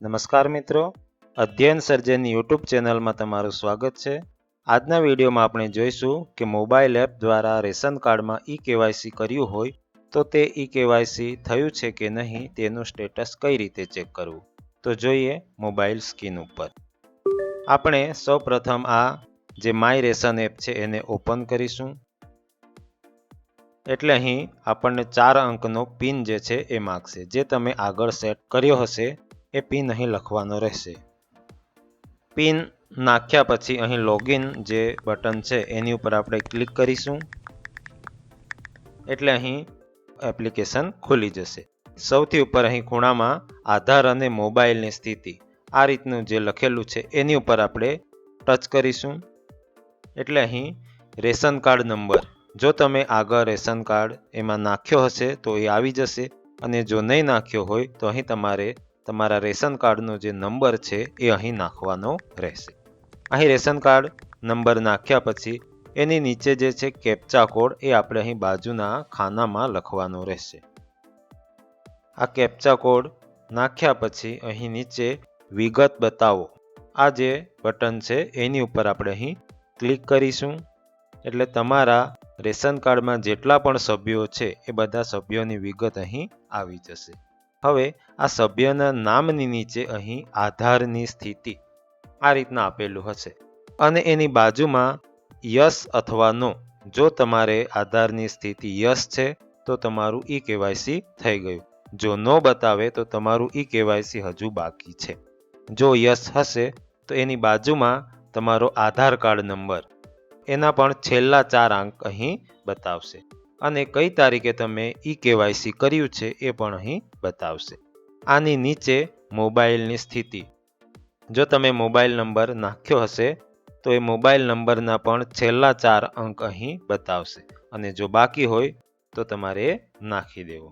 નમસ્કાર મિત્રો, અધ્યયન સર્જનની યુટ્યુબ ચેનલમાં તમારું સ્વાગત છે। આજના વિડીયોમાં આપણે જોઈશું કે મોબાઈલ એપ દ્વારા રેશન કાર્ડમાં ઈ-કેવાયસી કર્યું હોય તો તે ઈ-કેવાયસી થયું છે કે નહીં તેનું સ્ટેટસ કઈ રીતે ચેક કરવું। તો જોઈએ મોબાઈલ સ્ક્રીન ઉપર। આપણે સૌપ્રથમ આ જે માય રેશન એપ છે એને ઓપન કરીશું। એટલે અહીં આપણને 4 અંકનો પિન જે છે એ માંગશે, જે તમે આગળ સેટ કર્યો હશે એ પિન અહીં લખવાનો રહેશે। પિન નાખ્યા પછી અહીં લોગિન જે બટન છે એની ઉપર આપણે ક્લિક કરીશું, એટલે અહીં એપ્લિકેશન ખુલી જશે। સૌથી ઉપર અહીં ખૂણામાં આધાર અને મોબાઈલની સ્થિતિ આ રીતનું જે લખેલું છે એની ઉપર આપણે ટચ કરીશું, એટલે અહીં રેશન કાર્ડ નંબર, જો તમે આગળ રેશન કાર્ડ એમાં નાખ્યો હશે તો એ આવી જશે, અને જો નહીં નાખ્યો હોય તો અહીં તમારે તમારા રેશન કાર્ડનો જે નંબર છે એ અહીં નાખવાનો રહેશે। અહીં રેશન કાર્ડ નંબર નાખ્યા પછી એની નીચે જે છે કેપ્ચા કોડ એ આપણે અહીં બાજુના ખાનામાં લખવાનો રહેશે। આ કેપ્ચા કોડ નાખ્યા પછી અહીં નીચે વિગત બતાવો આ જે બટન છે એની ઉપર આપણે અહીં ક્લિક કરીશું, એટલે તમારા રેશન કાર્ડમાં જેટલા પણ સભ્યો છે એ બધા સભ્યોની વિગત અહીં આવી જશે। હવે આ સભ્યના નામની નીચે અહીં આધારની સ્થિતિ આ રીતના આપેલું હશે, અને એની બાજુમાં યસ અથવા નો, જો તમારે આધારની સ્થિતિ યસ છે તો તમારું ઈ-કેવાયસી થઈ ગયું, જો નો બતાવે તો તમારું ઈ-કેવાયસી હજુ બાકી છે। જો યસ હશે તો એની બાજુમાં તમારો આધાર કાર્ડ નંબર, એના પણ છેલ્લા 4 અંક અહીં બતાવશે, અને કઈ તારીખે તમે ઈ-કેવાયસી કર્યું છે એ પણ અહીં બતાવશે। આની નીચે મોબાઈલની સ્થિતિ, જો તમે મોબાઈલ નંબર નાખ્યો હશે તો એ મોબાઈલ નંબરના પણ છેલ્લા 4 અંક અહીં બતાવશે, અને જો બાકી હોય તો તમારે એ નાખી દેવો।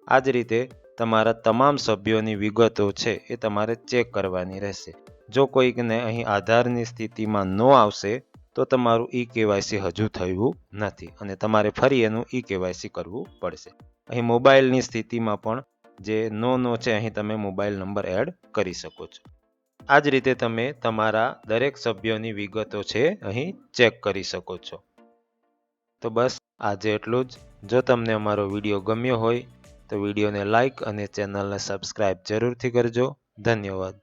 આ જ રીતે તમારા તમામ સભ્યોની વિગતો છે એ તમારે ચેક કરવાની રહેશે। જો કોઈકને અહીં આધારની સ્થિતિમાં નો આવશે તો તમારું ઈ-કેવાયસી હજુ થયું નથી, અને તમારે ફરી એનું ઈ-કેવાયસી કરવું પડશે। અહીં મોબાઈલની સ્થિતિમાં પણ જે નો છે અહીં તમે મોબાઈલ નંબર એડ કરી શકો છો। આ જ રીતે તમે તમારા દરેક સભ્યોની વિગતો છે અહીં ચેક કરી શકો છો। તો બસ આજે એટલું જ। જો તમને અમારો વિડીયો ગમ્યો હોય તો વિડીયોને લાઈક અને ચેનલને સબસ્ક્રાઈબ જરૂરથી કરજો। ધન્યવાદ।